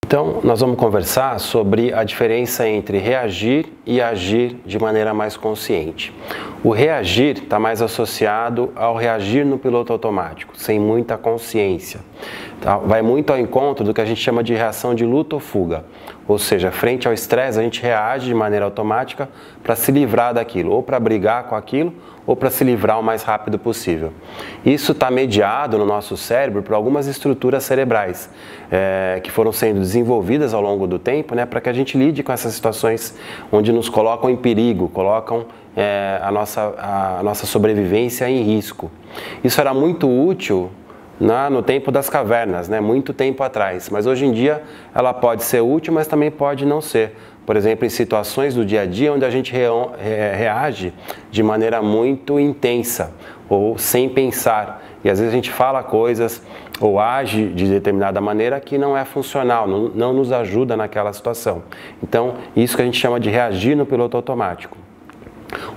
Então, nós vamos conversar sobre a diferença entre reagir e agir de maneira mais consciente. O reagir está mais associado ao reagir no piloto automático, sem muita consciência. Tá? Vai muito ao encontro do que a gente chama de reação de luta ou fuga. Ou seja, frente ao estresse, a gente reage de maneira automática para se livrar daquilo, ou para brigar com aquilo, ou para se livrar o mais rápido possível. Isso está mediado no nosso cérebro por algumas estruturas cerebrais que foram sendo desenvolvidas ao longo do tempo, para que a gente lide com essas situações onde nos colocam em perigo, colocam a nossa sobrevivência em risco. Isso era muito útil no tempo das cavernas, muito tempo atrás, mas hoje em dia ela pode ser útil, mas também pode não ser. Por exemplo, em situações do dia a dia onde a gente reage de maneira muito intensa ou sem pensar. E às vezes a gente fala coisas ou age de determinada maneira que não é funcional, não nos ajuda naquela situação. Então, isso que a gente chama de reagir no piloto automático.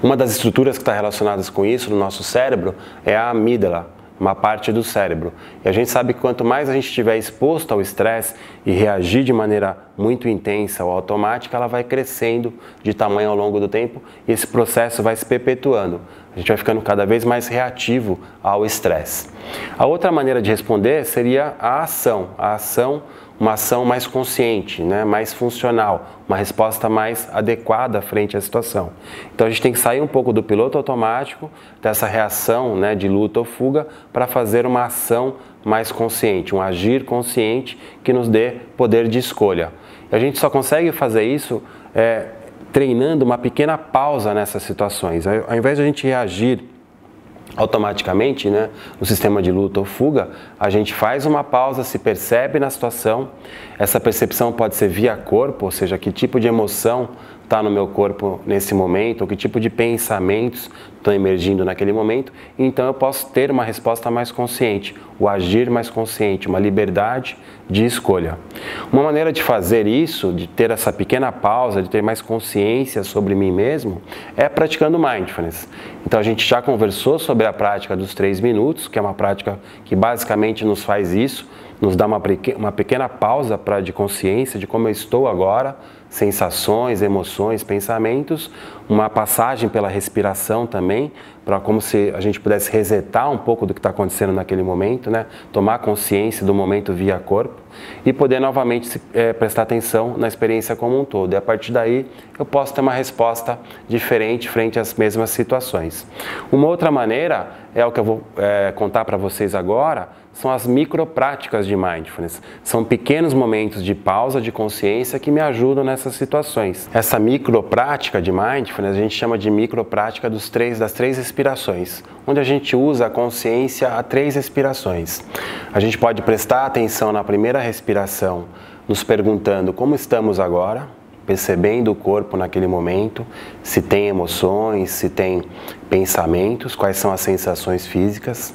Uma das estruturas que está relacionadas com isso no nosso cérebro é a amígdala, uma parte do cérebro. E a gente sabe que quanto mais a gente estiver exposto ao estresse e reagir de maneira muito intensa ou automática, ela vai crescendo de tamanho ao longo do tempo e esse processo vai se perpetuando. A gente vai ficando cada vez mais reativo ao estresse. A outra maneira de responder seria a ação, uma ação mais consciente, mais funcional, uma resposta mais adequada frente à situação. Então a gente tem que sair um pouco do piloto automático, dessa reação de luta ou fuga, para fazer uma ação mais consciente, um agir consciente que nos dê poder de escolha. E a gente só consegue fazer isso treinando uma pequena pausa nessas situações. Ao invés de a gente reagir automaticamente, no sistema de luta ou fuga, a gente faz uma pausa, se percebe na situação. Essa percepção pode ser via corpo, ou seja, que tipo de emoção está no meu corpo nesse momento, ou que tipo de pensamentos estão emergindo naquele momento. Então eu posso ter uma resposta mais consciente, o agir mais consciente, uma liberdade de escolha. Uma maneira de fazer isso, de ter essa pequena pausa, de ter mais consciência sobre mim mesmo, é praticando mindfulness. Então a gente já conversou sobre a prática dos 3 minutos, que é uma prática que basicamente nos faz isso, nos dá uma pequena pausa de consciência de como eu estou agora, sensações, emoções, pensamentos, uma passagem pela respiração também, para como se a gente pudesse resetar um pouco do que está acontecendo naquele momento, tomar consciência do momento via corpo e poder novamente prestar atenção na experiência como um todo. E a partir daí eu posso ter uma resposta diferente frente às mesmas situações. Uma outra maneira, é o que eu vou contar para vocês agora, são as micropráticas de mindfulness. São pequenos momentos de pausa, de consciência que me ajudam nessas situações. Essa microprática de mindfulness a gente chama de microprática das 3 respirações, onde a gente usa a consciência a 3 respirações. A gente pode prestar atenção na primeira respiração, nos perguntando como estamos agora, percebendo o corpo naquele momento, se tem emoções, se tem pensamentos, quais são as sensações físicas.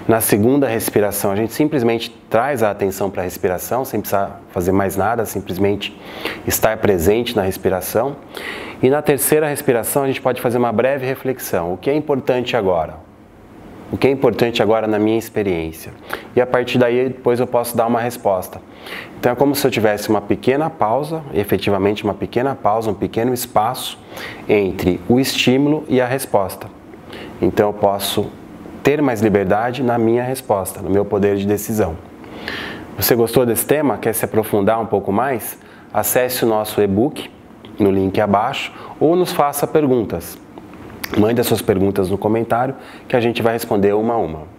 Na segunda respiração, a gente simplesmente traz a atenção para a respiração, sem precisar fazer mais nada, simplesmente estar presente na respiração. E na terceira respiração, a gente pode fazer uma breve reflexão. O que é importante agora? O que é importante agora na minha experiência? E a partir daí, depois eu posso dar uma resposta. Então é como se eu tivesse uma pequena pausa, efetivamente uma pequena pausa, um pequeno espaço entre o estímulo e a resposta. Então eu posso ter mais liberdade na minha resposta, no meu poder de decisão. Você gostou desse tema? Quer se aprofundar um pouco mais? Acesse o nosso e-book no link abaixo ou nos faça perguntas. Mande as suas perguntas no comentário que a gente vai responder uma a uma.